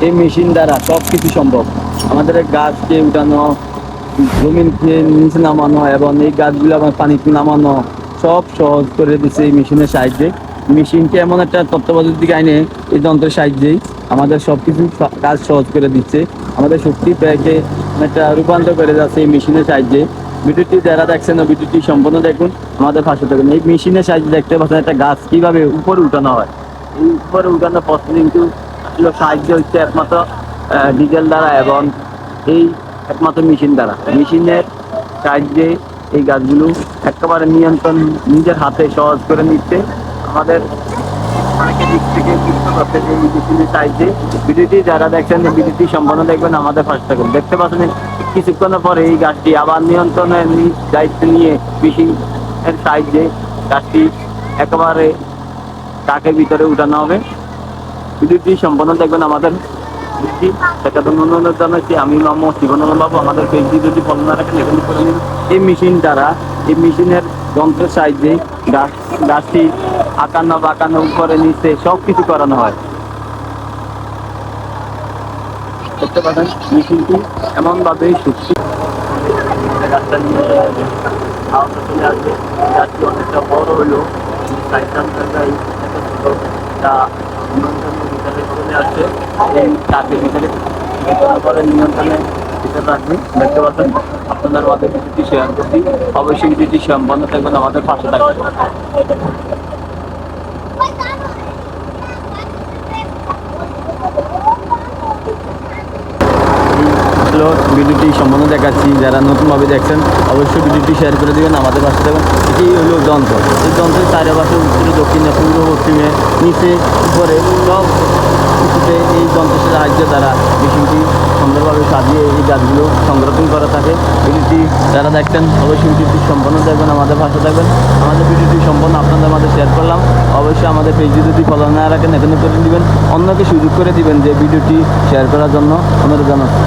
এই মেশিন দ্বারা সব কিছু সম্ভব। আমাদের গাছকে উঠানো, জমিনকে নিচে নামানো এবং এই গাছগুলো আমার পানিতে নামানো সব সহজ করে দিচ্ছে এই মেশিনের সাহায্যে। মেশিনকে এমন একটা তত্ত্বাবধানের দিকে আইনে এই যন্ত্রের সাহায্যেই আমাদের সব কিছু কাজ সহজ করে দিচ্ছে। আমাদের শক্তি ব্যয়কে একটা রূপান্তর করে যাচ্ছে এই মেশিনের সাহায্যে। ভিডিওটি যারা দেখছেন ভিডিওটি সম্পূর্ণ দেখুন, আমাদের পাশে থাকুন। এই মেশিনের সাহায্যে দেখতে পাচ্ছেন একটা গাছ কিভাবে উপরে উঠানো হয়। এই উপরে উঠানোর পথে কিন্তু আসলে সাহায্য হচ্ছে একমাত্র ডিজেল দ্বারা এবং এই একমাত্র মেশিন দ্বারা। মেশিনের সাহায্যে এই গাছগুলো একেবারে নিয়ন্ত্রণ নিজের হাতে সহজ করে নিচ্ছে। আমাদের অনেকের দিক থেকে বুঝতে পারছে যে এই মেশিনের সাহায্যে। ভিডিওটি যারা দেখছেন এই ভিডিওটি সম্পূর্ণ দেখবেন, আমাদের পাশে থাকুন। দেখতে পাচ্ছেন কিছুক্ষণের পরে এই গাছটি আবার নিয়ন্ত্রণের দায়িত্ব নিয়ে মেশিনের সাহায্যে গাছটি একেবারে ট্রাকের ভিতরে উঠানো হবে। ভিডিওটি সম্পূর্ণ দেখবেন আমাদের ভিডিওটি সেটা অনুরোধ জানাচ্ছি। আমি মোহাম্মদ শিবনন্দন বাবু। আমাদের পেজটি যদি ফলো না রাখেন এখানে করে নিন। এই মেশিন দ্বারা, এই মেশিনের যন্ত্রের সাহায্যে গাছটি আঁকানো বাঁকানো উপরে নিচে সব কিছু করানো হয়। দেখতে পাচ্ছেন মেশিনটি এমনভাবেই শক্তি গাছটা নিয়ে আওয়াজটা চলে আসবে। গাছটি অনেকটা বড় হলো নিয়ন্ত্রণের ভিতরে চলে আসছে। এই চাকের ভিতরে পরে নিয়ন্ত্রণের ভিতরে রাখবে। দেখতে পাচ্ছেন আপনাদের আমাদের ভিডিওটি শেয়ার করছি। অবশ্যই ভিডিওটি সম্পন্ন থাকবেন, আমাদের পাশে থাকবেন। ভিডিওটি সম্পূর্ণ দেখাচ্ছি। যারা নতুনভাবে দেখছেন অবশ্যই ভিডিওটি শেয়ার করে দেবেন, আমাদের পাশে থাকবেন। এটি হলো যন্ত্র। এই যন্ত্রের চারিপাশে উত্তরে দক্ষিণে পূর্ব পশ্চিমে নিচে উপরে সব কিছুতে এই যন্ত্রের সাহায্যে দ্বারা মেশিনটি সুন্দরভাবে সাজিয়ে এই গাছগুলো সংরক্ষণ করা থাকে। ভিডিওটি যারা দেখছেন অবশ্যই ভিডিওটি সম্পূর্ণ দেখবেন, আমাদের পাশে থাকবেন। আমাদের ভিডিওটি সম্পূর্ণ আপনাদের মাঝে শেয়ার করলাম। অবশ্যই আমাদের পেজটি যদি ফলো না রাখেন এখানে করে দিবেন, অন্যকে সুযোগ করে দিবেন যে ভিডিওটি শেয়ার করার জন্য অনুরোধ জানাচ্ছি।